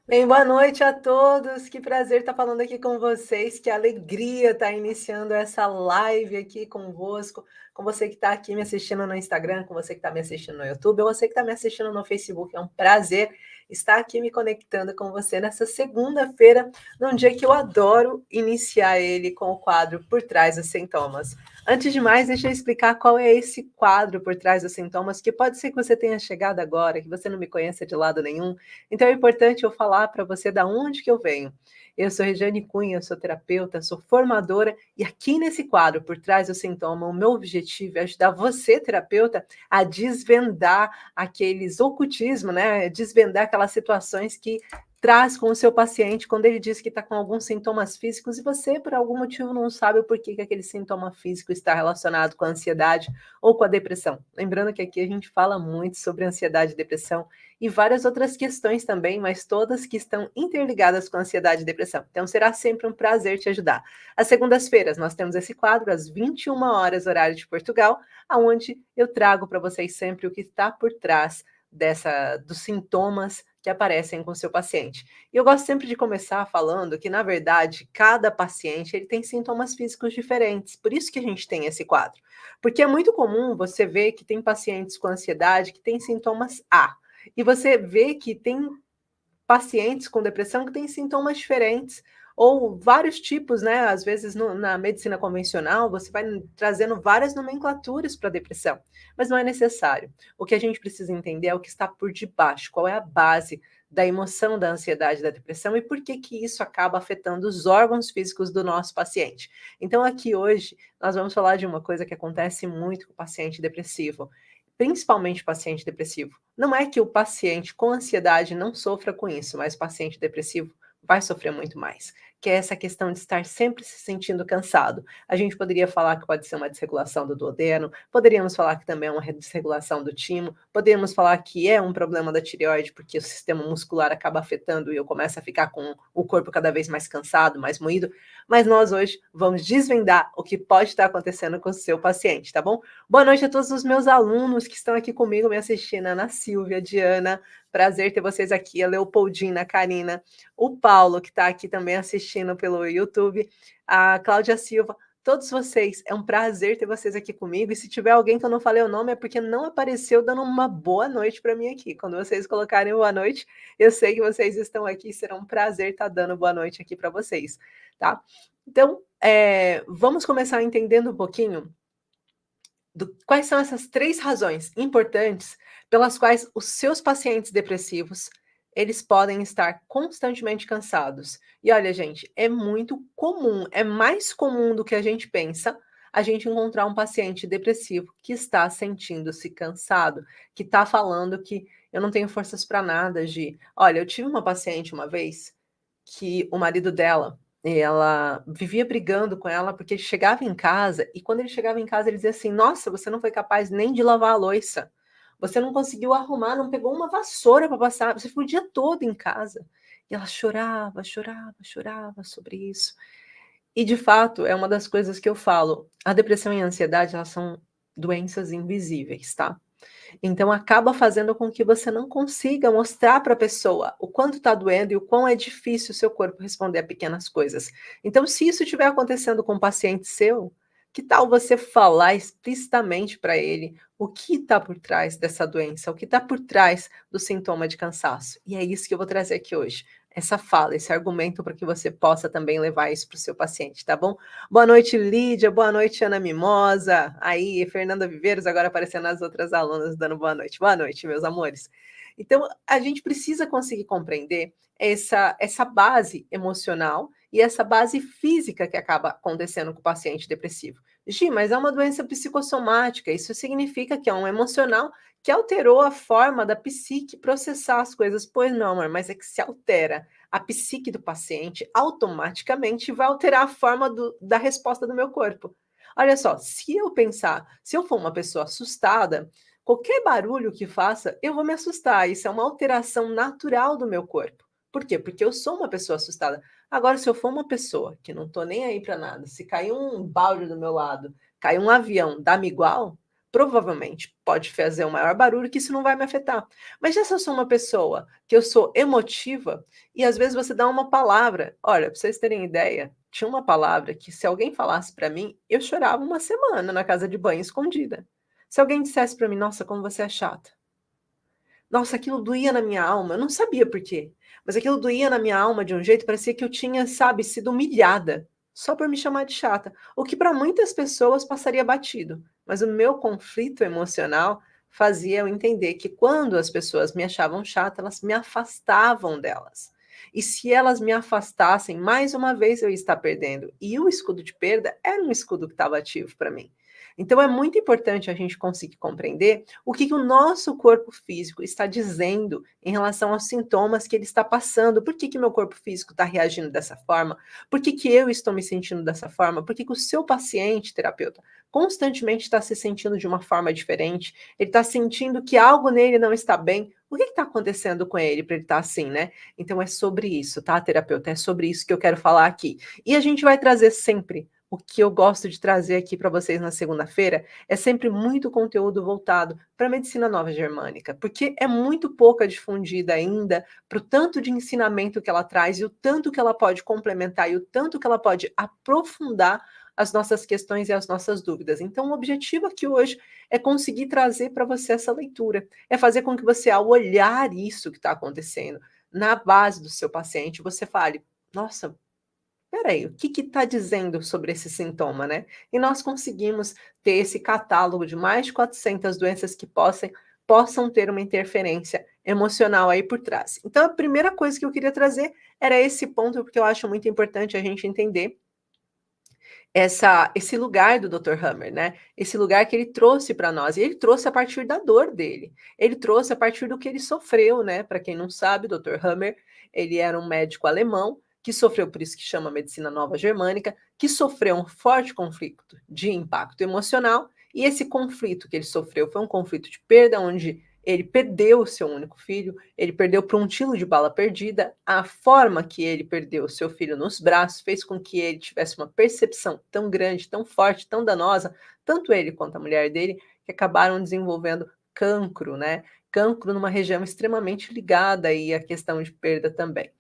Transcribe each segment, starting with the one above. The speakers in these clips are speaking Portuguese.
Bem, boa noite a todos. Que prazer estar falando aqui com vocês. Que alegria estar iniciando essa live aqui convosco. Com você que está aqui me assistindo no Instagram, com você que está me assistindo no YouTube, ou você que está me assistindo no Facebook. É um prazer estar aqui me conectando com você nessa segunda-feira, num dia que eu adoro iniciar ele com o quadro Por Trás dos Sintomas. Antes de mais, deixa eu explicar qual é esse quadro Por Trás dos Sintomas, que pode ser que você tenha chegado agora, que você não me conheça de lado nenhum. Então é importante eu falar para você da onde que eu venho. Eu sou Regiane Cunha, sou terapeuta, sou formadora e aqui nesse quadro, Por Trás do Sintoma, o meu objetivo é ajudar você, terapeuta, a desvendar aqueles ocultismos, né? Desvendar aquelas situações que traz com o seu paciente quando ele diz que está com alguns sintomas físicos e você, por algum motivo, não sabe o porquê que aquele sintoma físico está relacionado com a ansiedade ou com a depressão. Lembrando que aqui a gente fala muito sobre ansiedade e depressão e várias outras questões também, mas todas que estão interligadas com a ansiedade e depressão. Então será sempre um prazer te ajudar. Às segundas-feiras nós temos esse quadro às 21 horas horário de Portugal, aonde eu trago para vocês sempre o que está por trás dos sintomas que aparecem com o seu paciente. E eu gosto sempre de começar falando que, na verdade, cada paciente ele tem sintomas físicos diferentes. Por isso que a gente tem esse quadro. Porque é muito comum você ver que tem pacientes com ansiedade que têm sintomas A. E você vê que tem pacientes com depressão que têm sintomas diferentes, ou vários tipos, né? Às vezes na medicina convencional, você vai trazendo várias nomenclaturas para a depressão, mas não é necessário. O que a gente precisa entender é o que está por debaixo, qual é a base da emoção da ansiedade e da depressão e por que que isso acaba afetando os órgãos físicos do nosso paciente. Então aqui hoje nós vamos falar de uma coisa que acontece muito com o paciente depressivo, principalmente paciente depressivo. Não é que o paciente com ansiedade não sofra com isso, mas o paciente depressivo vai sofrer muito mais, que é essa questão de estar sempre se sentindo cansado. A gente poderia falar que pode ser uma desregulação do duodeno, poderíamos falar que também é uma desregulação do timo, poderíamos falar que é um problema da tireoide, porque o sistema muscular acaba afetando e eu começo a ficar com o corpo cada vez mais cansado, mais moído, mas nós hoje vamos desvendar o que pode estar acontecendo com o seu paciente, tá bom? Boa noite a todos os meus alunos que estão aqui comigo me assistindo, Ana Silvia, Diana, prazer ter vocês aqui, a Leopoldina, a Karina, o Paulo, que está aqui também assistindo pelo YouTube, a Cláudia Silva, todos vocês, é um prazer ter vocês aqui comigo, e se tiver alguém que eu não falei o nome é porque não apareceu dando uma boa noite para mim aqui. Quando vocês colocarem boa noite, eu sei que vocês estão aqui, será um prazer estar dando boa noite aqui para vocês, tá? Então, vamos começar entendendo um pouquinho quais são essas 3 razões importantes pelas quais os seus pacientes depressivos, eles podem estar constantemente cansados. E olha, gente, é muito comum, é mais comum do que a gente pensa, a gente encontrar um paciente depressivo que está sentindo-se cansado, que está falando que eu não tenho forças para nada, Gi. Olha, eu tive uma paciente uma vez que o marido dela, ela vivia brigando com ela, porque ele chegava em casa e quando ele chegava em casa ele dizia assim: "Nossa, você não foi capaz nem de lavar a louça. Você não conseguiu arrumar, não pegou uma vassoura para passar, você ficou o dia todo em casa". E ela chorava, chorava, chorava sobre isso. E de fato, é uma das coisas que eu falo, a depressão e a ansiedade, elas são doenças invisíveis, tá? Então acaba fazendo com que você não consiga mostrar para a pessoa o quanto está doendo e o quão é difícil o seu corpo responder a pequenas coisas. Então, se isso estiver acontecendo com um paciente seu, que tal você falar explicitamente para ele o que está por trás dessa doença, o que está por trás do sintoma de cansaço? E é isso que eu vou trazer aqui hoje. Essa fala, esse argumento para que você possa também levar isso para o seu paciente, tá bom? Boa noite, Lídia. Boa noite, Ana Mimosa. Aí, Fernanda Viveiros, agora aparecendo as outras alunas dando boa noite. Boa noite, meus amores. Então, a gente precisa conseguir compreender essa base emocional e essa base física que acaba acontecendo com o paciente depressivo. Gi, mas é uma doença psicossomática. Isso significa que é um emocional que alterou a forma da psique processar as coisas. Pois não, amor, mas é que se altera a psique do paciente, automaticamente vai alterar a forma da resposta do meu corpo. Olha só, se eu pensar, se eu for uma pessoa assustada, qualquer barulho que faça, eu vou me assustar. Isso é uma alteração natural do meu corpo. Por quê? Porque eu sou uma pessoa assustada. Agora, se eu for uma pessoa que não tô nem aí para nada, se cair um balde do meu lado, cair um avião, dá-me igual, provavelmente pode fazer um maior barulho que isso não vai me afetar. Mas já se eu sou uma pessoa que eu sou emotiva e às vezes você dá uma palavra, olha, para vocês terem ideia, tinha uma palavra que se alguém falasse para mim, eu chorava uma semana na casa de banho escondida. Se alguém dissesse para mim: "Nossa, como você é chata". Nossa, aquilo doía na minha alma, eu não sabia por quê, mas aquilo doía na minha alma de um jeito, parecia que eu tinha, sabe, sido humilhada, só por me chamar de chata, o que para muitas pessoas passaria batido, mas o meu conflito emocional fazia eu entender que quando as pessoas me achavam chata, elas me afastavam delas. E se elas me afastassem, mais uma vez eu ia estar perdendo. E o escudo de perda era um escudo que estava ativo para mim. Então é muito importante a gente conseguir compreender o que o nosso corpo físico está dizendo em relação aos sintomas que ele está passando. Por que meu corpo físico está reagindo dessa forma? Por que eu estou me sentindo dessa forma? Por que o seu paciente, terapeuta, constantemente está se sentindo de uma forma diferente? Ele está sentindo que algo nele não está bem. O que está acontecendo com ele para ele estar assim, né? Então é sobre isso, tá, terapeuta? É sobre isso que eu quero falar aqui. E a gente vai trazer sempre o que eu gosto de trazer aqui para vocês na segunda-feira é sempre muito conteúdo voltado para a medicina nova germânica, porque é muito pouca difundida ainda para o tanto de ensinamento que ela traz e o tanto que ela pode complementar e o tanto que ela pode aprofundar as nossas questões e as nossas dúvidas. Então, o objetivo aqui hoje é conseguir trazer para você essa leitura, é fazer com que você, ao olhar isso que está acontecendo na base do seu paciente, você fale: nossa, espera o que está dizendo sobre esse sintoma, né? E nós conseguimos ter esse catálogo de mais de 400 doenças que possam ter uma interferência emocional aí por trás. Então, a primeira coisa que eu queria trazer era esse ponto, porque eu acho muito importante a gente entender esse lugar do Dr. Hammer, né? Esse lugar que ele trouxe para nós. E ele trouxe a partir da dor dele. Ele trouxe a partir do que ele sofreu, né? Para quem não sabe, o Dr. Hammer, ele era um médico alemão que sofreu, por isso que chama medicina nova germânica, que sofreu um forte conflito de impacto emocional. E esse conflito que ele sofreu foi um conflito de perda, onde ele perdeu o seu único filho, ele perdeu para um tiro de bala perdida. A forma que ele perdeu o seu filho nos braços fez com que ele tivesse uma percepção tão grande, tão forte, tão danosa, tanto ele quanto a mulher dele, que acabaram desenvolvendo cancro, né? Cancro numa região extremamente ligada aí à questão de perda também.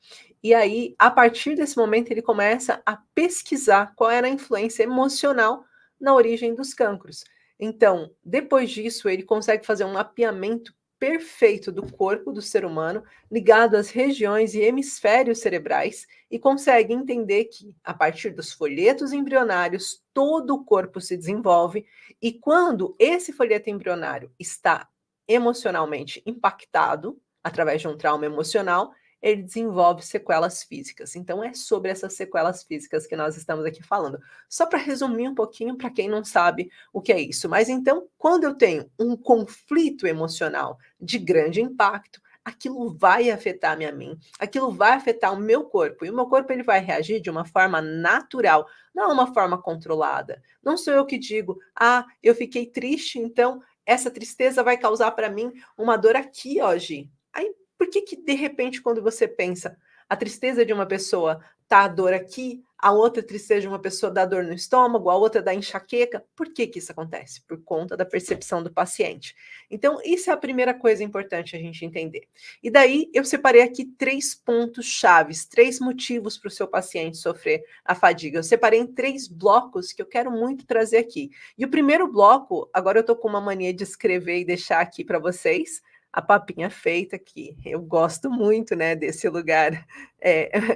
E aí, a partir desse momento, ele começa a pesquisar qual era a influência emocional na origem dos cancros. Então, depois disso, ele consegue fazer um mapeamento perfeito do corpo do ser humano, ligado às regiões e hemisférios cerebrais, e consegue entender que, a partir dos folhetos embrionários, todo o corpo se desenvolve, e quando esse folheto embrionário está emocionalmente impactado, através de um trauma emocional, ele desenvolve sequelas físicas. Então, é sobre essas sequelas físicas que nós estamos aqui falando. Só para resumir um pouquinho, para quem não sabe o que é isso. Mas então, quando eu tenho um conflito emocional de grande impacto, aquilo vai afetar-me a mim, aquilo vai afetar o meu corpo, e o meu corpo ele vai reagir de uma forma natural, não uma forma controlada. Não sou eu que digo: "Ah, eu fiquei triste, então essa tristeza vai causar para mim uma dor aqui, ó, Gi". Aí, por que que de repente quando você pensa, a tristeza de uma pessoa tá a dor aqui, a outra tristeza de uma pessoa dá dor no estômago, a outra dá enxaqueca. Por que que isso acontece? Por conta da percepção do paciente. Então, isso é a primeira coisa importante a gente entender. E daí, eu separei aqui 3 pontos chaves, 3 motivos para o seu paciente sofrer a fadiga. Eu separei em 3 blocos que eu quero muito trazer aqui. E o primeiro bloco, agora eu tô com uma mania de escrever e deixar aqui para vocês, a papinha feita aqui. Eu gosto muito, né, desse lugar.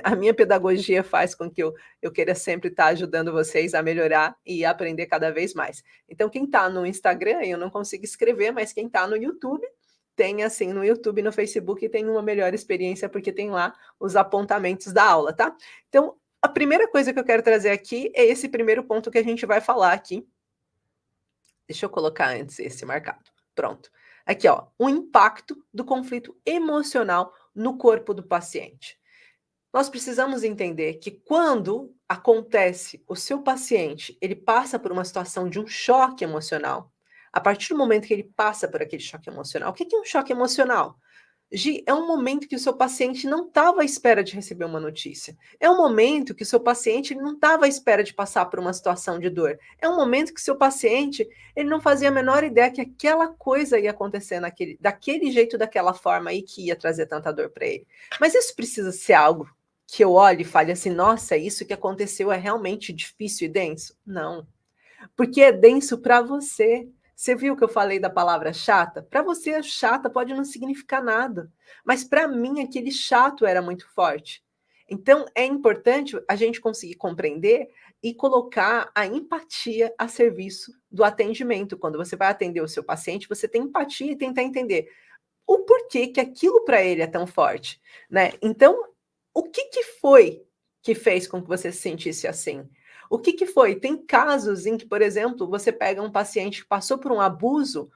A minha pedagogia faz com que eu queira sempre estar ajudando vocês a melhorar e aprender cada vez mais. Então, quem está no Instagram, eu não consigo escrever, mas quem está no YouTube, tem assim, no YouTube e no Facebook, tem uma melhor experiência, porque tem lá os apontamentos da aula, tá? Então, a primeira coisa que eu quero trazer aqui é esse primeiro ponto que a gente vai falar aqui. Deixa eu colocar antes esse marcado. Pronto. Aqui, ó, o impacto do conflito emocional no corpo do paciente. Nós precisamos entender que quando acontece o seu paciente, ele passa por uma situação de um choque emocional, a partir do momento que ele passa por aquele choque emocional, o que é um choque emocional? Gi, é um momento que o seu paciente não estava à espera de receber uma notícia. É um momento que o seu paciente ele não estava à espera de passar por uma situação de dor. É um momento que o seu paciente ele não fazia a menor ideia que aquela coisa ia acontecer daquele jeito, daquela forma e que ia trazer tanta dor para ele. Mas isso precisa ser algo que eu olhe e fale assim, nossa, isso que aconteceu é realmente difícil e denso? Não, porque é denso para você. Você viu que eu falei da palavra chata? Para você, chata pode não significar nada, mas para mim aquele chato era muito forte. Então é importante a gente conseguir compreender e colocar a empatia a serviço do atendimento. Quando você vai atender o seu paciente, você tem empatia e tentar entender o porquê que aquilo para ele é tão forte, né? Então, o que que foi que fez com que você se sentisse assim? O que que foi? Tem casos em que, por exemplo, você pega um paciente que passou por um abuso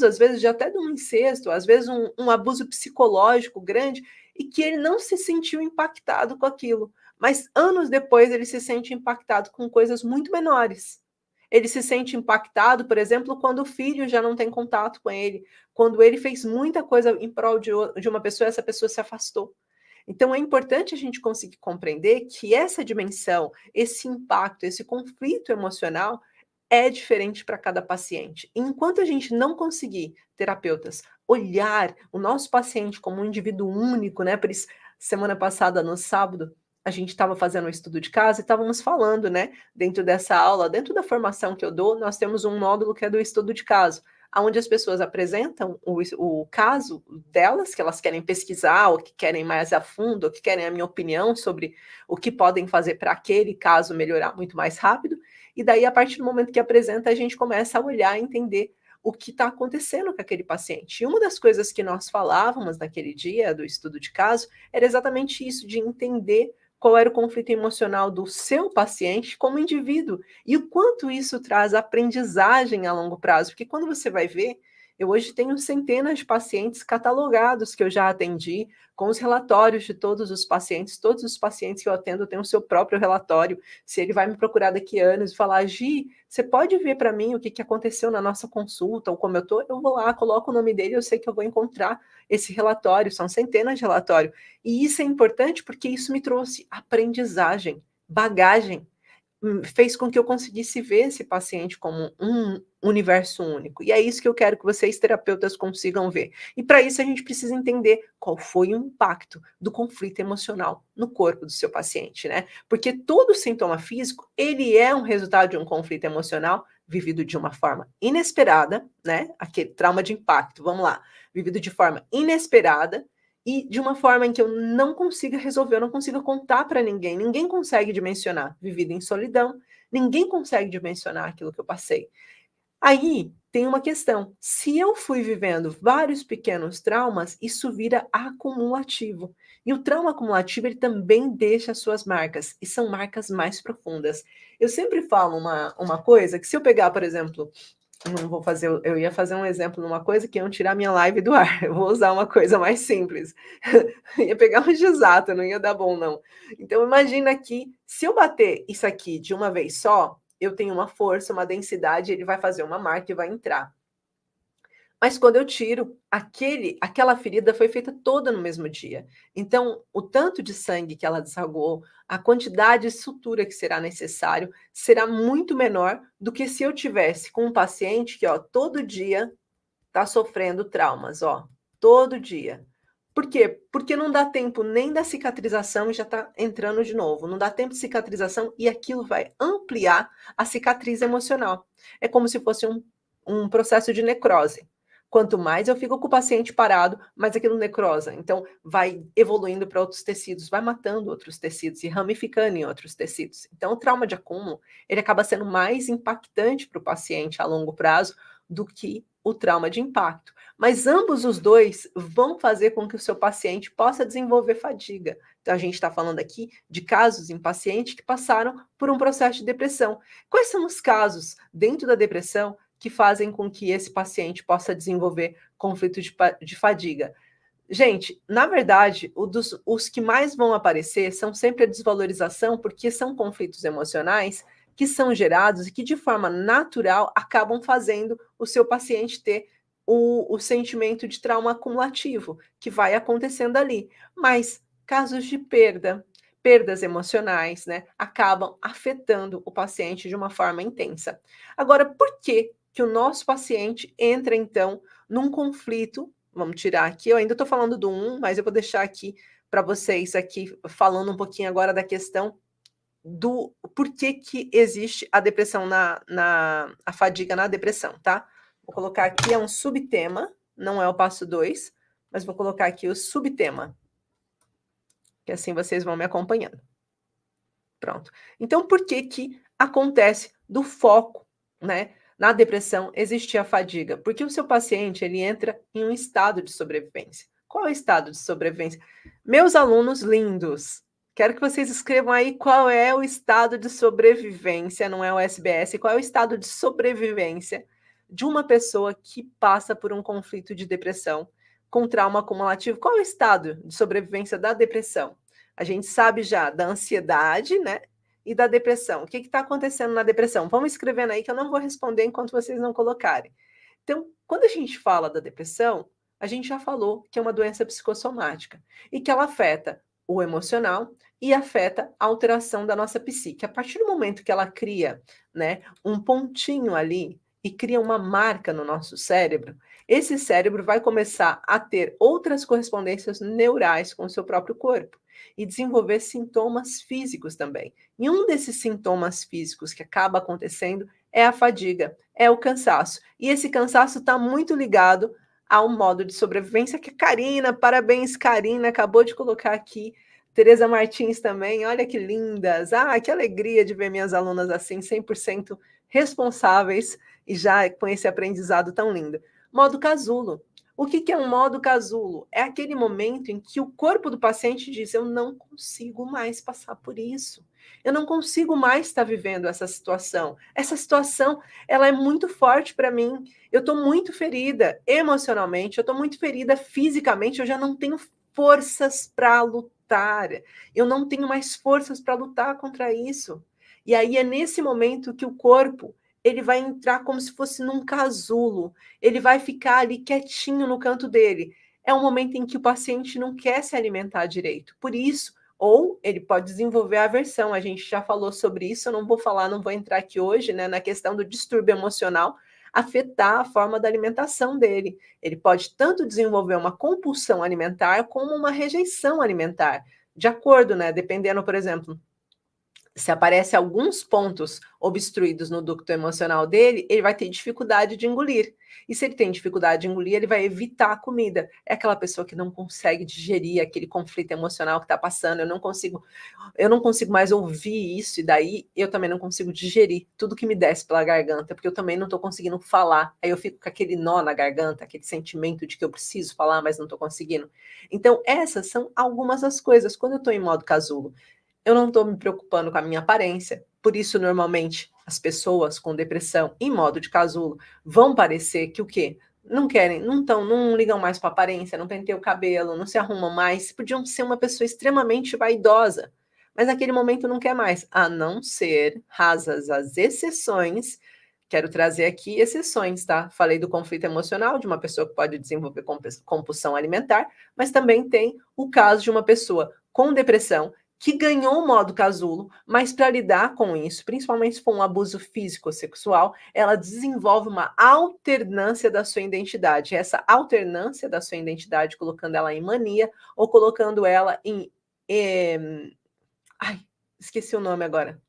às vezes de até de um incesto, às vezes um abuso psicológico grande, e que ele não se sentiu impactado com aquilo, mas anos depois ele se sente impactado com coisas muito menores. Ele se sente impactado, por exemplo, quando o filho já não tem contato com ele, quando ele fez muita coisa em prol de uma pessoa, essa pessoa se afastou. Então, é importante a gente conseguir compreender que essa dimensão, esse impacto, esse conflito emocional é diferente para cada paciente. E enquanto a gente não conseguir, terapeutas, olhar o nosso paciente como um indivíduo único, né? Por isso, semana passada, no sábado, a gente estava fazendo um estudo de caso e estávamos falando, né? Dentro dessa aula, dentro da formação que eu dou, nós temos um módulo que é do estudo de caso, onde as pessoas apresentam o caso delas, que elas querem pesquisar, ou que querem mais a fundo, ou que querem a minha opinião sobre o que podem fazer para aquele caso melhorar muito mais rápido. E daí, a partir do momento que apresenta, a gente começa a olhar e entender o que está acontecendo com aquele paciente. E uma das coisas que nós falávamos naquele dia do estudo de caso era exatamente isso, de entender qual era o conflito emocional do seu paciente como indivíduo e o quanto isso traz aprendizagem a longo prazo. Porque quando você vai ver, eu hoje tenho centenas de pacientes catalogados que eu já atendi, com os relatórios de todos os pacientes que eu atendo têm o seu próprio relatório. Se ele vai me procurar daqui a anos e falar, Gi, você pode ver para mim o que aconteceu na nossa consulta, ou como eu estou, eu vou lá, coloco o nome dele, eu sei que eu vou encontrar esse relatório, são centenas de relatórios. E isso é importante porque isso me trouxe aprendizagem, bagagem, fez com que eu conseguisse ver esse paciente como um universo único. E é isso que eu quero que vocês, terapeutas, consigam ver. E para isso a gente precisa entender qual foi o impacto do conflito emocional no corpo do seu paciente, né? Porque todo sintoma físico, ele é um resultado de um conflito emocional vivido de uma forma inesperada, né? Aquele trauma de impacto, vamos lá, vivido de forma inesperada, e de uma forma em que eu não consiga resolver, eu não consiga contar para ninguém. Ninguém consegue dimensionar. Vivida em solidão, ninguém consegue dimensionar aquilo que eu passei. Aí tem uma questão. Se eu fui vivendo vários pequenos traumas, isso vira acumulativo. E o trauma acumulativo, ele também deixa as suas marcas, e são marcas mais profundas. Eu sempre falo uma coisa, que se eu pegar, por exemplo, não vou fazer, eu ia fazer um exemplo numa coisa que iam tirar minha live do ar. Eu vou usar uma coisa mais simples. Ia pegar um exato, não ia dar bom, não. Então, imagina que se eu bater isso aqui de uma vez só, eu tenho uma força, uma densidade, ele vai fazer uma marca e vai entrar. Mas quando eu tiro, aquela ferida foi feita toda no mesmo dia. Então, o tanto de sangue que ela desagou, a quantidade de sutura que será necessário, será muito menor do que se eu tivesse com um paciente que, ó, todo dia está sofrendo traumas, ó, todo dia. Por quê? Porque não dá tempo nem da cicatrização e já está entrando de novo. Não dá tempo de cicatrização e aquilo vai ampliar a cicatriz emocional. É como se fosse um processo de necrose. Quanto mais eu fico com o paciente parado, mais aquilo necrosa. Então, vai evoluindo para outros tecidos, vai matando outros tecidos e ramificando em outros tecidos. Então, o trauma de acúmulo, ele acaba sendo mais impactante para o paciente a longo prazo do que o trauma de impacto. Mas ambos os dois vão fazer com que o seu paciente possa desenvolver fadiga. Então, a gente está falando aqui de casos em pacientes que passaram por um processo de depressão. Quais são os casos dentro da depressão que fazem com que esse paciente possa desenvolver conflito de fadiga? Gente, na verdade, os que mais vão aparecer são sempre a desvalorização, porque são conflitos emocionais que são gerados e que, de forma natural, acabam fazendo o seu paciente ter o sentimento de trauma acumulativo, que vai acontecendo ali. Mas casos de perdas emocionais, né, acabam afetando o paciente de uma forma intensa. Agora, por que que o nosso paciente entra, então, num conflito? Vamos tirar aqui, eu ainda estou falando do mas eu vou deixar aqui para vocês aqui, falando um pouquinho agora da questão do porquê que existe a depressão a fadiga na depressão, tá? Vou colocar aqui, é um subtema, não é o passo 2, mas vou colocar aqui o subtema, que assim vocês vão me acompanhando. Pronto. Então, por que que acontece do foco, né, na depressão existir a fadiga? Porque o seu paciente, ele entra em um estado de sobrevivência. Qual é o estado de sobrevivência? Meus alunos lindos, quero que vocês escrevam aí qual é o estado de sobrevivência, não é o SBS, qual é o estado de sobrevivência de uma pessoa que passa por um conflito de depressão com trauma acumulativo. Qual é o estado de sobrevivência da depressão? A gente sabe já da ansiedade, né? E da depressão. O que está acontecendo na depressão? Vamos escrevendo aí que eu não vou responder enquanto vocês não colocarem. Então, quando a gente fala da depressão, a gente já falou que é uma doença psicossomática e que ela afeta o emocional e afeta a alteração da nossa psique. A partir do momento que ela cria, né, um pontinho ali e cria uma marca no nosso cérebro, esse cérebro vai começar a ter outras correspondências neurais com o seu próprio corpo e desenvolver sintomas físicos também. E um desses sintomas físicos que acaba acontecendo é a fadiga, é o cansaço. E esse cansaço está muito ligado ao modo de sobrevivência que a Karina, parabéns Karina, acabou de colocar aqui. Tereza Martins também, olha que lindas. Ah, que alegria de ver minhas alunas assim, 100% responsáveis e já com esse aprendizado tão lindo. Modo casulo. O que é um modo casulo? É aquele momento em que o corpo do paciente diz: eu não consigo mais passar por isso. Eu não consigo mais estar vivendo essa situação. Essa situação, ela é muito forte para mim. Eu estou muito ferida emocionalmente, eu estou muito ferida fisicamente, eu já não tenho forças para lutar. Eu não tenho mais forças para lutar contra isso. E aí é nesse momento que o corpo ele vai entrar como se fosse num casulo, ele vai ficar ali quietinho no canto dele. É um momento em que o paciente não quer se alimentar direito. Por isso, ou ele pode desenvolver aversão. A gente já falou sobre isso, eu não vou falar, não vou entrar aqui hoje, né, na questão do distúrbio emocional afetar a forma da alimentação dele. Ele pode tanto desenvolver uma compulsão alimentar como uma rejeição alimentar, de acordo, né, dependendo, por exemplo, se aparece alguns pontos obstruídos no ducto emocional dele, ele vai ter dificuldade de engolir. E se ele tem dificuldade de engolir, ele vai evitar a comida. É aquela pessoa que não consegue digerir aquele conflito emocional que está passando. Eu não consigo mais ouvir isso, e daí eu também não consigo digerir tudo que me desce pela garganta, porque eu também não estou conseguindo falar. Aí eu fico com aquele nó na garganta, aquele sentimento de que eu preciso falar, mas não estou conseguindo. Então, essas são algumas das coisas. Quando eu estou em modo casulo, eu não estou me preocupando com a minha aparência, por isso, normalmente, as pessoas com depressão em modo de casulo vão parecer que o quê? Não querem, não ligam mais para a aparência, não penteiam o cabelo, não se arrumam mais, podiam ser uma pessoa extremamente vaidosa, mas naquele momento não quer mais, a não ser rasas as exceções. Quero trazer aqui exceções, tá? Falei do conflito emocional, de uma pessoa que pode desenvolver compulsão alimentar, mas também tem o caso de uma pessoa com depressão que ganhou o modo casulo, mas para lidar com isso, principalmente se for um abuso físico ou sexual, ela desenvolve uma alternância da sua identidade. Essa alternância da sua identidade, colocando ela em mania ou colocando ela em. Ai, esqueci o nome agora.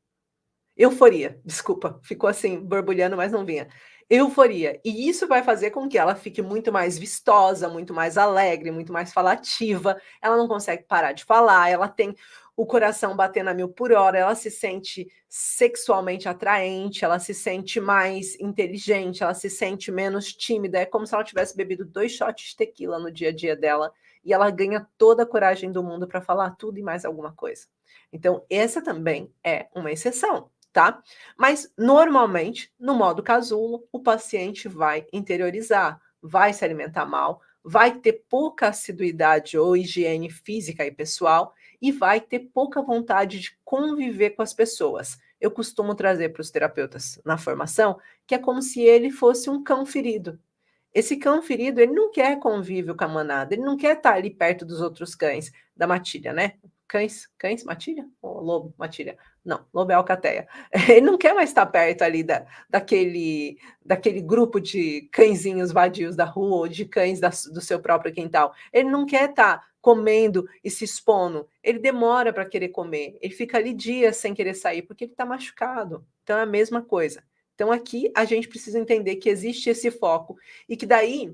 Euforia, desculpa, ficou assim, borbulhando, mas não vinha. Euforia. E isso vai fazer com que ela fique muito mais vistosa, muito mais alegre, muito mais falativa. Ela não consegue parar de falar, ela tem o coração batendo a 1000 por hora, ela se sente sexualmente atraente, ela se sente mais inteligente, ela se sente menos tímida. É como se ela tivesse bebido 2 shots de tequila no dia a dia dela e ela ganha toda a coragem do mundo para falar tudo e mais alguma coisa. Então, essa também é uma exceção, tá? Mas, normalmente, no modo casulo, o paciente vai interiorizar, vai se alimentar mal, vai ter pouca assiduidade ou higiene física e pessoal e vai ter pouca vontade de conviver com as pessoas. Eu costumo trazer para os terapeutas na formação que é como se ele fosse um cão ferido. Esse cão ferido, ele não quer convívio com a manada, ele não quer estar ali perto dos outros cães da matilha, né? Cães, matilha? Ou lobo, matilha? Não, lobo é alcateia. Ele não quer mais estar perto ali daquele grupo de cãezinhos vadios da rua ou de cães do seu próprio quintal. Ele não quer estar comendo e se expondo. Ele demora para querer comer. Ele fica ali dias sem querer sair porque ele está machucado. Então é a mesma coisa. Então aqui a gente precisa entender que existe esse foco e que daí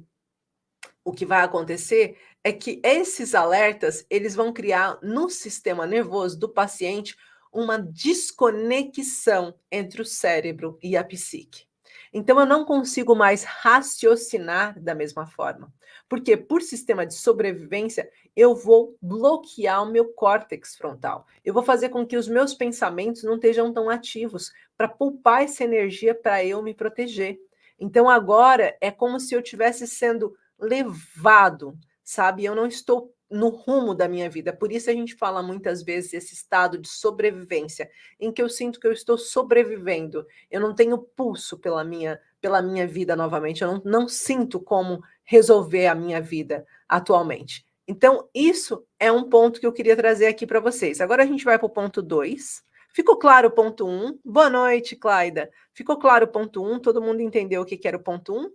o que vai acontecer é que esses alertas, eles vão criar no sistema nervoso do paciente uma desconexão entre o cérebro e a psique. Então eu não consigo mais raciocinar da mesma forma. Porque por sistema de sobrevivência, eu vou bloquear o meu córtex frontal. Eu vou fazer com que os meus pensamentos não estejam tão ativos para poupar essa energia para eu me proteger. Então agora é como se eu estivesse sendo levado, sabe? Eu não estou no rumo da minha vida. Por isso a gente fala muitas vezes esse estado de sobrevivência, em que eu sinto que eu estou sobrevivendo. Eu não tenho pulso pela minha vida novamente. Eu não sinto como resolver a minha vida atualmente. Então, isso é um ponto que eu queria trazer aqui para vocês. Agora a gente vai para o ponto 2. Ficou claro o ponto 1? Boa noite, Claida. Ficou claro o ponto 1? Todo mundo entendeu o que era o ponto 1?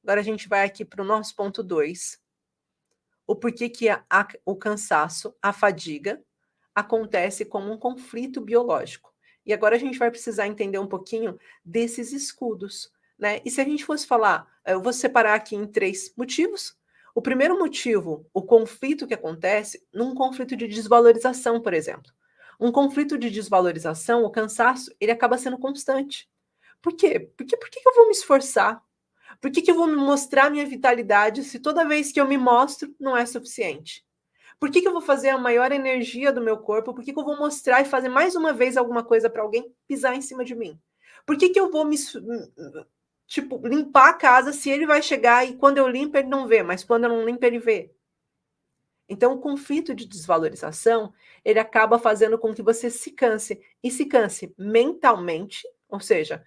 Agora a gente vai aqui para o nosso ponto 2. O porquê que o cansaço, a fadiga, acontece como um conflito biológico. E agora a gente vai precisar entender um pouquinho desses escudos, né? E se a gente fosse falar, eu vou separar aqui em 3 motivos. O primeiro motivo, o conflito que acontece num conflito de desvalorização, por exemplo. Um conflito de desvalorização, o cansaço, ele acaba sendo constante. Por quê? Porque por que eu vou me esforçar? Por que eu vou me mostrar minha vitalidade se toda vez que eu me mostro não é suficiente? Por que eu vou fazer a maior energia do meu corpo? Por que eu vou mostrar e fazer mais uma vez alguma coisa para alguém pisar em cima de mim? Por que eu vou tipo, limpar a casa se ele vai chegar e quando eu limpo ele não vê, mas quando eu não limpo ele vê? Então, o conflito de desvalorização, ele acaba fazendo com que você se canse, e se canse mentalmente, ou seja,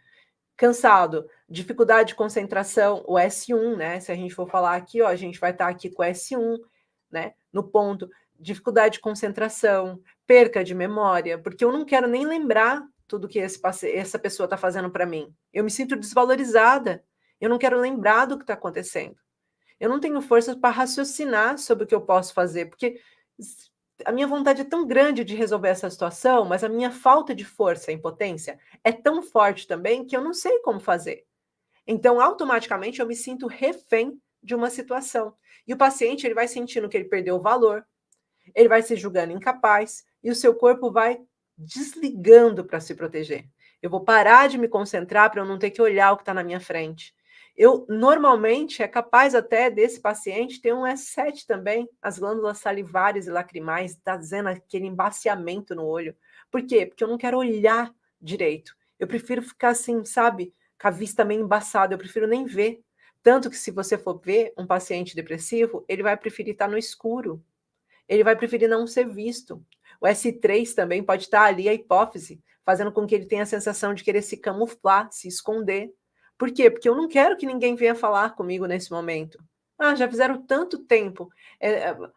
cansado, dificuldade de concentração, o S1, né? Se a gente for falar aqui, ó, a gente vai estar aqui com o S1, né? No ponto, dificuldade de concentração, perca de memória, porque eu não quero nem lembrar tudo que essa pessoa está fazendo para mim. Eu me sinto desvalorizada. Eu não quero lembrar do que está acontecendo. Eu não tenho forças para raciocinar sobre o que eu posso fazer, porque a minha vontade é tão grande de resolver essa situação, mas a minha falta de força e impotência é tão forte também que eu não sei como fazer. Então, automaticamente, eu me sinto refém de uma situação. E o paciente ele vai sentindo que ele perdeu o valor, ele vai se julgando incapaz e o seu corpo vai desligando para se proteger. Eu vou parar de me concentrar para eu não ter que olhar o que está na minha frente. Eu, normalmente, é capaz até desse paciente ter um S7 também, as glândulas salivares e lacrimais, trazendo aquele embaciamento no olho. Por quê? Porque eu não quero olhar direito. Eu prefiro ficar assim, sabe, com a vista meio embaçada, eu prefiro nem ver. Tanto que se você for ver um paciente depressivo, ele vai preferir estar no escuro. Ele vai preferir não ser visto. O S3 também pode estar ali, a hipófise, fazendo com que ele tenha a sensação de querer se camuflar, se esconder. Por quê? Porque eu não quero que ninguém venha falar comigo nesse momento. Ah, já fizeram tanto tempo,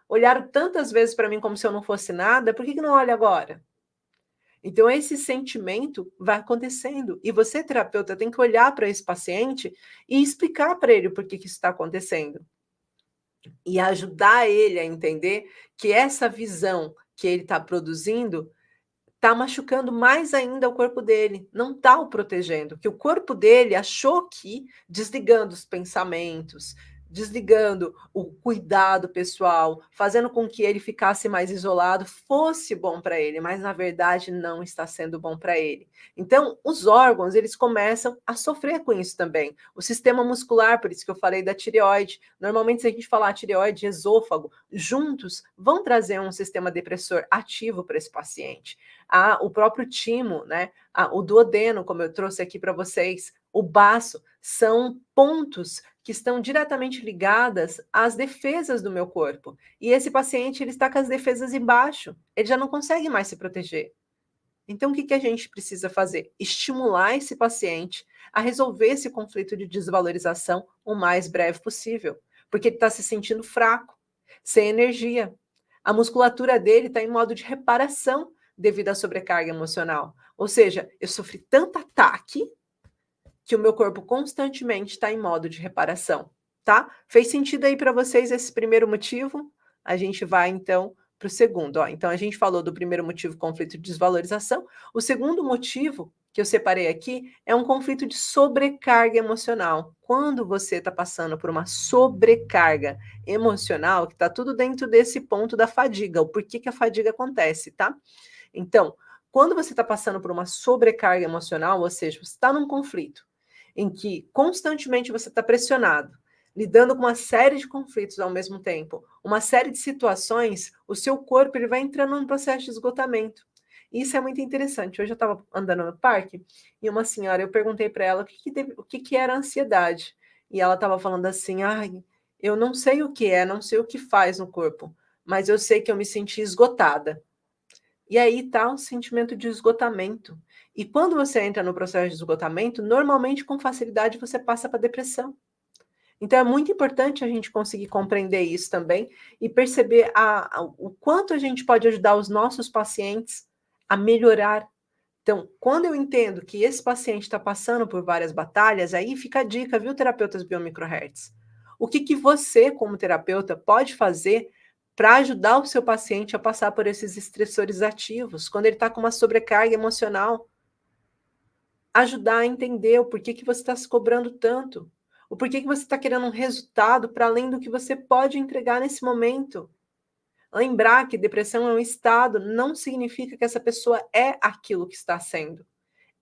olharam tantas vezes para mim como se eu não fosse nada, por que não olha agora? Então, esse sentimento vai acontecendo. E você, terapeuta, tem que olhar para esse paciente e explicar para ele por que isso está acontecendo e ajudar ele a entender que essa visão que ele está produzindo está machucando mais ainda o corpo dele, não está o protegendo, que o corpo dele achou que desligando os pensamentos, desligando o cuidado pessoal, fazendo com que ele ficasse mais isolado, fosse bom para ele, mas na verdade não está sendo bom para ele. Então, os órgãos, eles começam a sofrer com isso também. O sistema muscular, por isso que eu falei da tireoide, normalmente se a gente falar tireoide e esôfago, juntos vão trazer um sistema depressor ativo para esse paciente. O próprio timo, né? O duodeno, como eu trouxe aqui para vocês, o baço, são pontos que estão diretamente ligadas às defesas do meu corpo. E esse paciente, ele está com as defesas embaixo, ele já não consegue mais se proteger. Então, o que a gente precisa fazer? Estimular esse paciente a resolver esse conflito de desvalorização o mais breve possível, porque ele está se sentindo fraco, sem energia. A musculatura dele está em modo de reparação devido à sobrecarga emocional. Ou seja, eu sofri tanto ataque que o meu corpo constantemente está em modo de reparação, tá? Fez sentido aí para vocês esse primeiro motivo? A gente vai então para o segundo, ó. Então a gente falou do primeiro motivo, conflito de desvalorização. O segundo motivo que eu separei aqui é um conflito de sobrecarga emocional. Quando você está passando por uma sobrecarga emocional, que está tudo dentro desse ponto da fadiga, o porquê que a fadiga acontece, tá? Então, quando você está passando por uma sobrecarga emocional, ou seja, você está num conflito em que constantemente você está pressionado, lidando com uma série de conflitos ao mesmo tempo, uma série de situações, o seu corpo ele vai entrando num processo de esgotamento. Isso é muito interessante. Hoje eu estava andando no parque e uma senhora, eu perguntei para ela o que era ansiedade. E ela estava falando assim, ai, eu não sei o que é, não sei o que faz no corpo, mas eu sei que eu me senti esgotada. E aí está um sentimento de esgotamento. E quando você entra no processo de esgotamento, normalmente com facilidade você passa para depressão. Então é muito importante a gente conseguir compreender isso também e perceber o quanto a gente pode ajudar os nossos pacientes a melhorar. Então, quando eu entendo que esse paciente está passando por várias batalhas, aí fica a dica, viu, terapeutas biomicrohertz? O que você, como terapeuta, pode fazer para ajudar o seu paciente a passar por esses estressores ativos, quando ele está com uma sobrecarga emocional? Ajudar a entender o porquê que você está se cobrando tanto, o porquê que você está querendo um resultado para além do que você pode entregar nesse momento. Lembrar que depressão é um estado não significa que essa pessoa é aquilo que está sendo.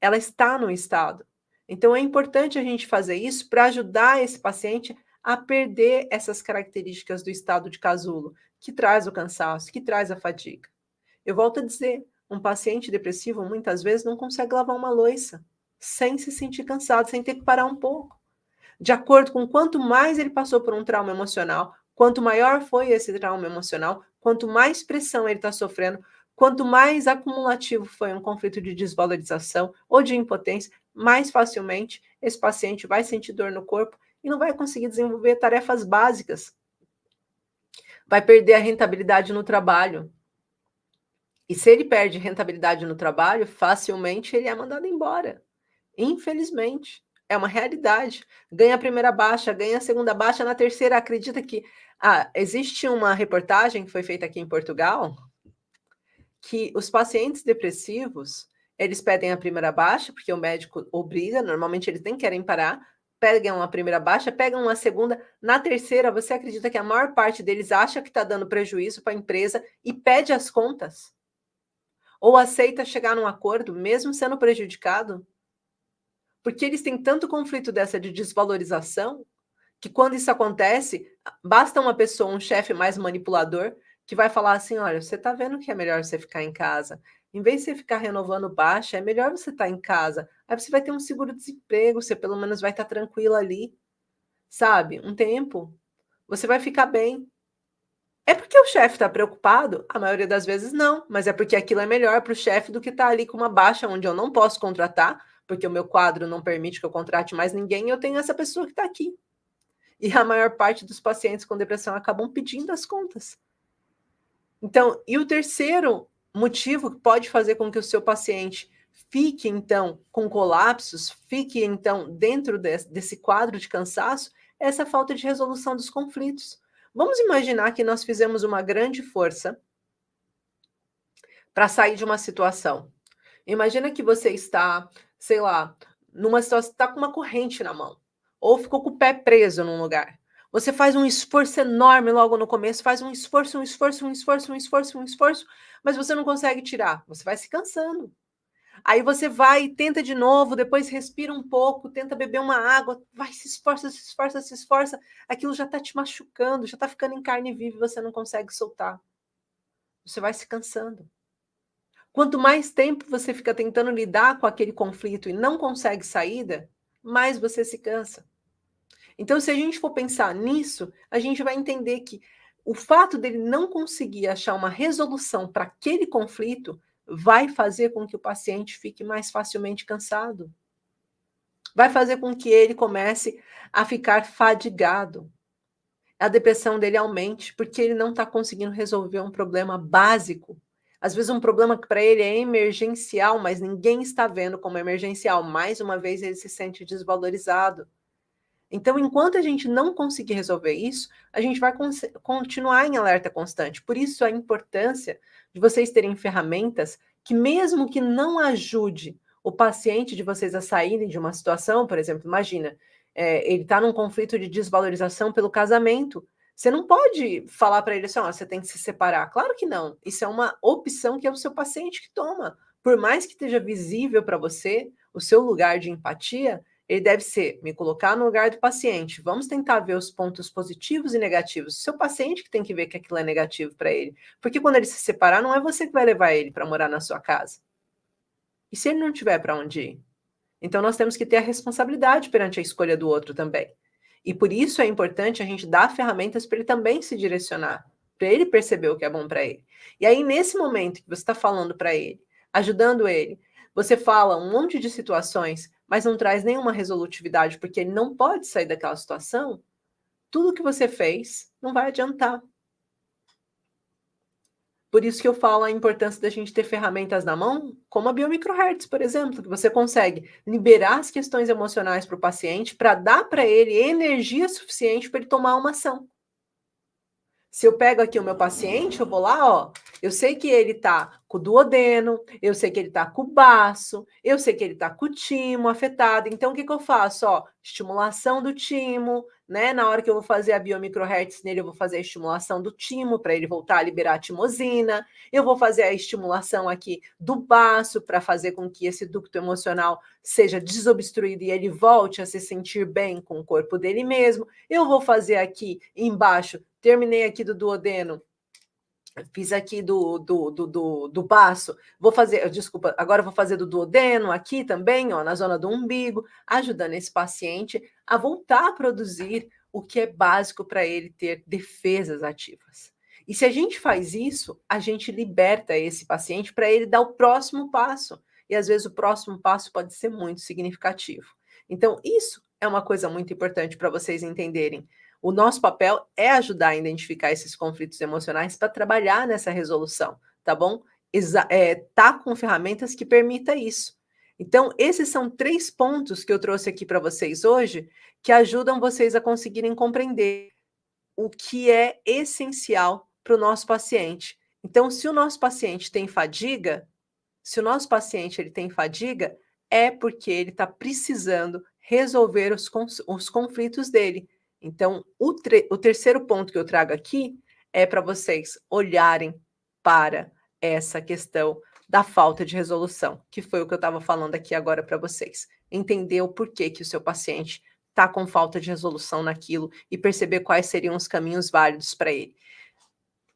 Ela está no estado. Então é importante a gente fazer isso para ajudar esse paciente a perder essas características do estado de casulo, que traz o cansaço, que traz a fadiga. Eu volto a dizer, um paciente depressivo muitas vezes não consegue lavar uma louça sem se sentir cansado, sem ter que parar um pouco. De acordo com quanto mais ele passou por um trauma emocional, quanto maior foi esse trauma emocional, quanto mais pressão ele está sofrendo, quanto mais acumulativo foi um conflito de desvalorização ou de impotência, mais facilmente esse paciente vai sentir dor no corpo e não vai conseguir desenvolver tarefas básicas. Vai perder a rentabilidade no trabalho. E se ele perde rentabilidade no trabalho, facilmente ele é mandado embora. Infelizmente, é uma realidade. Ganha a primeira baixa, ganha a segunda baixa, na terceira acredita que existe uma reportagem que foi feita aqui em Portugal, que os pacientes depressivos, eles pedem a primeira baixa, porque o médico obriga, normalmente eles nem querem parar, pegam a primeira baixa, pegam uma segunda, na terceira, você acredita que a maior parte deles acha que está dando prejuízo para a empresa e pede as contas? Ou aceita chegar num acordo, mesmo sendo prejudicado? Porque eles têm tanto conflito dessa de desvalorização, que quando isso acontece, basta uma pessoa, um chefe mais manipulador, que vai falar assim: olha, você está vendo que é melhor você ficar em casa. Em vez de você ficar renovando baixa, é melhor você estar em casa. Aí você vai ter um seguro-desemprego, você pelo menos vai estar tranquila ali, sabe? Um tempo. Você vai ficar bem. É porque o chefe está preocupado? A maioria das vezes não, mas é porque aquilo é melhor para o chefe do que estar ali com uma baixa onde eu não posso contratar, porque o meu quadro não permite que eu contrate mais ninguém, e eu tenho essa pessoa que está aqui. E a maior parte dos pacientes com depressão acabam pedindo as contas. Então, e o terceiro motivo que pode fazer com que o seu paciente fique, então, com colapsos, fique, então, dentro desse quadro de cansaço, é essa falta de resolução dos conflitos. Vamos imaginar que nós fizemos uma grande força para sair de uma situação. Imagina que você está, sei lá, numa situação, está com uma corrente na mão, ou ficou com o pé preso num lugar. Você faz um esforço enorme logo no começo, faz um esforço, mas você não consegue tirar. Você vai se cansando. Aí você vai e tenta de novo, depois respira um pouco, tenta beber uma água, vai, se esforça, se esforça, se esforça. Aquilo já está te machucando, já está ficando em carne viva e você não consegue soltar. Você vai se cansando. Quanto mais tempo você fica tentando lidar com aquele conflito e não consegue saída, mais você se cansa. Então, se a gente for pensar nisso, a gente vai entender que o fato dele não conseguir achar uma resolução para aquele conflito vai fazer com que o paciente fique mais facilmente cansado. Vai fazer com que ele comece a ficar fadigado. A depressão dele aumente, porque ele não está conseguindo resolver um problema básico. Às vezes um problema que para ele é emergencial, mas ninguém está vendo como emergencial. Mais uma vez ele se sente desvalorizado. Então, enquanto a gente não conseguir resolver isso, a gente vai continuar em alerta constante. Por isso, a importância de vocês terem ferramentas que, mesmo que não ajude o paciente de vocês a saírem de uma situação, por exemplo, imagina, ele está num conflito de desvalorização pelo casamento. Você não pode falar para ele assim, ó, você tem que se separar. Claro que não. Isso é uma opção que é o seu paciente que toma. Por mais que esteja visível para você o seu lugar de empatia, ele deve ser, me colocar no lugar do paciente. Vamos tentar ver os pontos positivos e negativos. O seu paciente que tem que ver que aquilo é negativo para ele. Porque quando ele se separar, não é você que vai levar ele para morar na sua casa. E se ele não tiver para onde ir? Então nós temos que ter a responsabilidade perante a escolha do outro também. E por isso é importante a gente dar ferramentas para ele também se direcionar, para ele perceber o que é bom para ele. E aí, nesse momento que você está falando para ele, ajudando ele, você fala um monte de situações, mas não traz nenhuma resolutividade, porque ele não pode sair daquela situação, tudo que você fez não vai adiantar. Por isso que eu falo a importância da gente ter ferramentas na mão, como a Biomicrohertz, por exemplo, que você consegue liberar as questões emocionais para o paciente para dar para ele energia suficiente para ele tomar uma ação. Se eu pego aqui o meu paciente, eu vou lá, ó, eu sei que ele tá com o duodeno, eu sei que ele tá com o baço, eu sei que ele tá com o timo afetado. Então, o que que eu faço? Ó, estimulação do timo, né? Na hora que eu vou fazer a biomicrohertz nele, eu vou fazer a estimulação do timo para ele voltar a liberar a timosina. Eu vou fazer a estimulação aqui do baço para fazer com que esse ducto emocional seja desobstruído e ele volte a se sentir bem com o corpo dele mesmo. Eu vou fazer aqui embaixo, terminei aqui do duodeno, fiz aqui do baço, vou fazer, desculpa, agora vou fazer do duodeno aqui também, ó, na zona do umbigo, ajudando esse paciente a voltar a produzir o que é básico para ele ter defesas ativas. E se a gente faz isso, a gente liberta esse paciente para ele dar o próximo passo. E às vezes o próximo passo pode ser muito significativo. Então, isso é uma coisa muito importante para vocês entenderem. O nosso papel é ajudar a identificar esses conflitos emocionais para trabalhar nessa resolução, tá bom? Tá com ferramentas que permita isso. Então, esses são 3 pontos que eu trouxe aqui para vocês hoje, que ajudam vocês a conseguirem compreender o que é essencial para o nosso paciente. Então, se o nosso paciente tem fadiga, é porque ele está precisando resolver os conflitos dele. Então, o terceiro ponto que eu trago aqui é para vocês olharem para essa questão da falta de resolução, que foi o que eu estava falando aqui agora para vocês. Entender o porquê que o seu paciente está com falta de resolução naquilo e perceber quais seriam os caminhos válidos para ele.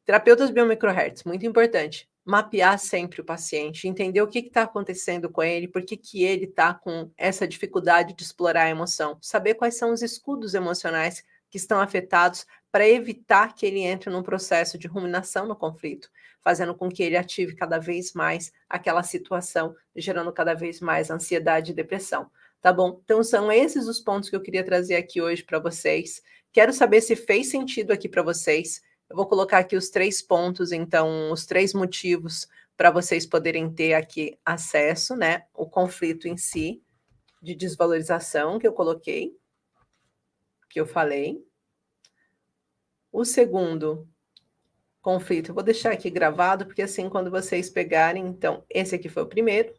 Terapeutas biomicrohertz, muito importante. Mapear sempre o paciente, entender o que está acontecendo com ele, por que ele está com essa dificuldade de explorar a emoção, saber quais são os escudos emocionais que estão afetados para evitar que ele entre num processo de ruminação no conflito, fazendo com que ele ative cada vez mais aquela situação, gerando cada vez mais ansiedade e depressão. Tá bom? Então são esses os pontos que eu queria trazer aqui hoje para vocês. Quero saber se fez sentido aqui para vocês. Eu vou colocar aqui os 3 pontos, então, os 3 motivos para vocês poderem ter aqui acesso, né? O conflito em si, de desvalorização que eu coloquei, que eu falei. O segundo conflito, eu vou deixar aqui gravado, porque assim, quando vocês pegarem, então, esse aqui foi o primeiro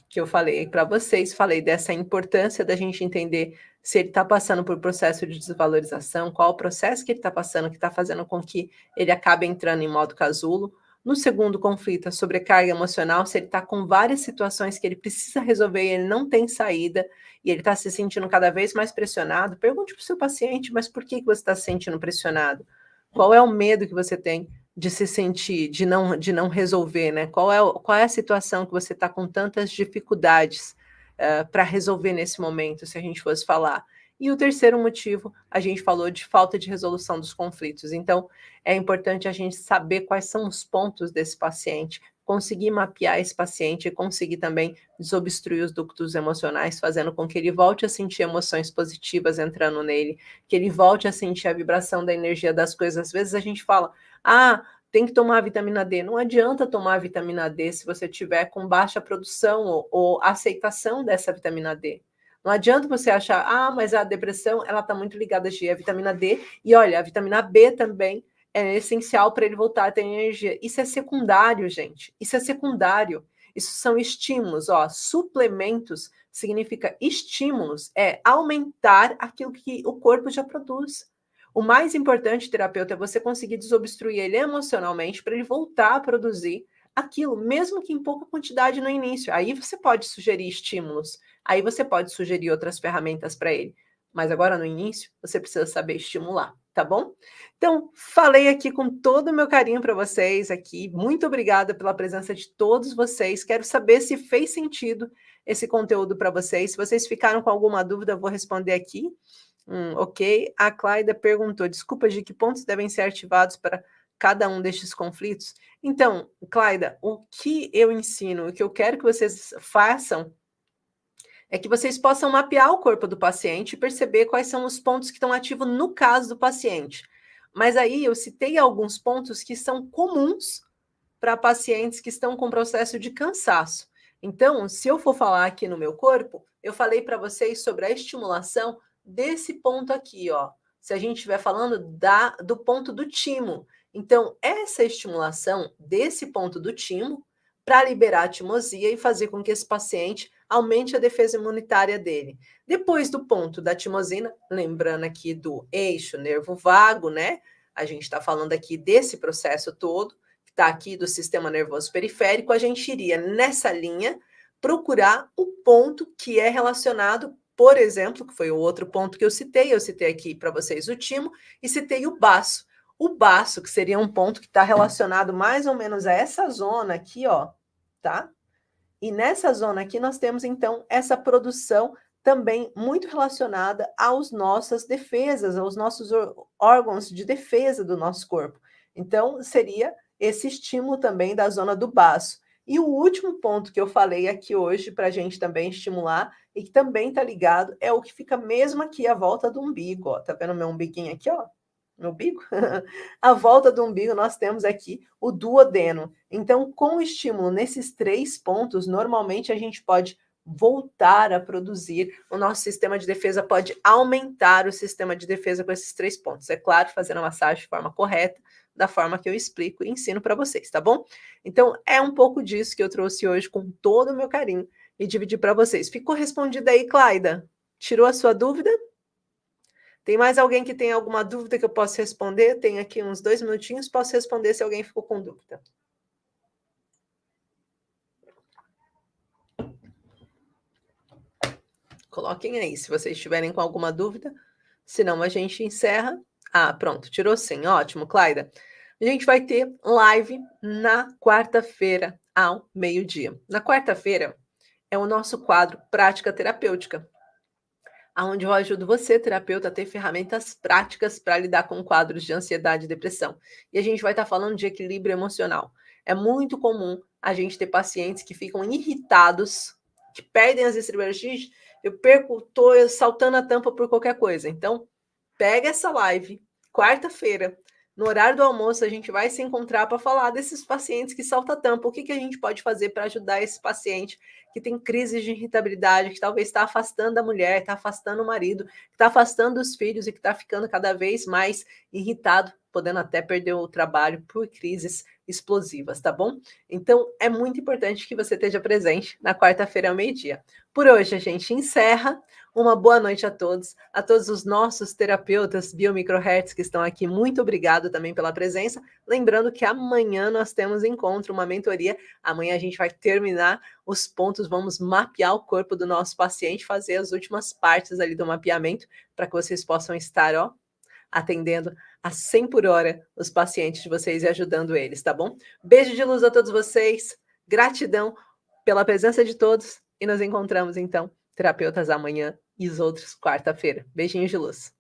que eu falei para vocês, falei dessa importância da gente entender se ele está passando por processo de desvalorização, qual o processo que ele está passando, que está fazendo com que ele acabe entrando em modo casulo. No segundo conflito, a sobrecarga emocional, se ele está com várias situações que ele precisa resolver e ele não tem saída, e ele está se sentindo cada vez mais pressionado, pergunte para o seu paciente, mas por que você está se sentindo pressionado? Qual é o medo que você tem de se sentir, de não resolver, né? Qual é a situação que você está com tantas dificuldades para resolver nesse momento, se a gente fosse falar? E o terceiro motivo, a gente falou de falta de resolução dos conflitos. Então, é importante a gente saber quais são os pontos desse paciente, conseguir mapear esse paciente e conseguir também desobstruir os ductos emocionais, fazendo com que ele volte a sentir emoções positivas entrando nele, que ele volte a sentir a vibração da energia das coisas. Às vezes a gente fala, tem que tomar a vitamina D. Não adianta tomar a vitamina D se você tiver com baixa produção ou aceitação dessa vitamina D. Não adianta você achar, mas a depressão ela está muito ligada à vitamina D, e olha, a vitamina B também é essencial para ele voltar a ter energia. Isso é secundário, gente. Isso é secundário. Isso são estímulos, ó. Suplementos significa estímulos, é aumentar aquilo que o corpo já produz. O mais importante, terapeuta, é você conseguir desobstruir ele emocionalmente para ele voltar a produzir aquilo, mesmo que em pouca quantidade no início. Aí você pode sugerir estímulos, aí você pode sugerir outras ferramentas para ele. Mas agora no início, você precisa saber estimular, tá bom? Então, falei aqui com todo o meu carinho para vocês aqui. Muito obrigada pela presença de todos vocês. Quero saber se fez sentido esse conteúdo para vocês. Se vocês ficaram com alguma dúvida, eu vou responder aqui. Ok. A Cláudia perguntou, desculpa, de que pontos devem ser ativados para cada um destes conflitos? Então, Cláudia, o que eu ensino, o que eu quero que vocês façam é que vocês possam mapear o corpo do paciente e perceber quais são os pontos que estão ativos no caso do paciente. Mas aí eu citei alguns pontos que são comuns para pacientes que estão com processo de cansaço. Então, se eu for falar aqui no meu corpo, eu falei para vocês sobre a estimulação desse ponto aqui, ó. Se a gente estiver falando do ponto do timo. Então, essa estimulação desse ponto do timo para liberar a timosia e fazer com que esse paciente aumente a defesa imunitária dele. Depois do ponto da timosina, lembrando aqui do eixo nervo vago, né? A gente está falando aqui desse processo todo, que está aqui do sistema nervoso periférico, a gente iria nessa linha procurar o ponto que é relacionado, por exemplo, que foi o outro ponto que eu citei aqui para vocês o timo e citei o baço. O baço, que seria um ponto que está relacionado mais ou menos a essa zona aqui, ó, tá? E nessa zona aqui nós temos, então, essa produção também muito relacionada às nossas defesas, aos nossos órgãos de defesa do nosso corpo. Então, seria esse estímulo também da zona do baço. E o último ponto que eu falei aqui hoje, para a gente também estimular, e que também está ligado, é o que fica mesmo aqui à volta do umbigo, ó. Tá vendo meu umbiguinho aqui, ó? No umbigo? À volta do umbigo, nós temos aqui o duodeno. Então, com o estímulo nesses 3 pontos, normalmente a gente pode voltar a produzir, o nosso sistema de defesa pode aumentar o sistema de defesa com esses 3 pontos. É claro, fazendo a massagem de forma correta, da forma que eu explico e ensino para vocês, tá bom? Então, é um pouco disso que eu trouxe hoje com todo o meu carinho e dividi para vocês. Ficou respondida aí, Cláudia? Tirou a sua dúvida? Tem mais alguém que tem alguma dúvida que eu possa responder? Tem aqui uns 2 minutinhos, posso responder se alguém ficou com dúvida. Coloquem aí, se vocês estiverem com alguma dúvida. Senão a gente encerra. Pronto, tirou sim. Ótimo, Cláudia. A gente vai ter live na quarta-feira, ao meio-dia. Na quarta-feira é o nosso quadro Prática Terapêutica, onde eu ajudo você, terapeuta, a ter ferramentas práticas para lidar com quadros de ansiedade e depressão. E a gente vai estar falando de equilíbrio emocional. É muito comum a gente ter pacientes que ficam irritados, que perdem as estribeiras. Gente, eu estou saltando a tampa por qualquer coisa. Então, pega essa live, quarta-feira, no horário do almoço, a gente vai se encontrar para falar desses pacientes que saltam a tampa. O que a gente pode fazer para ajudar esse paciente que tem crises de irritabilidade, que talvez está afastando a mulher, está afastando o marido, está afastando os filhos e que está ficando cada vez mais irritado, podendo até perder o trabalho por crises explosivas, tá bom? Então, é muito importante que você esteja presente na quarta-feira ao meio-dia. Por hoje, a gente encerra. Uma boa noite a todos os nossos terapeutas biomicrohertz que estão aqui. Muito obrigado também pela presença. Lembrando que amanhã nós temos encontro, uma mentoria. Amanhã a gente vai terminar os pontos, vamos mapear o corpo do nosso paciente, fazer as últimas partes ali do mapeamento, para que vocês possam estar, ó, atendendo a 100 por hora os pacientes de vocês e ajudando eles, tá bom? Beijo de luz a todos vocês. Gratidão pela presença de todos e nos encontramos, então, terapeutas, amanhã e os outros quarta-feira. Beijinhos de luz.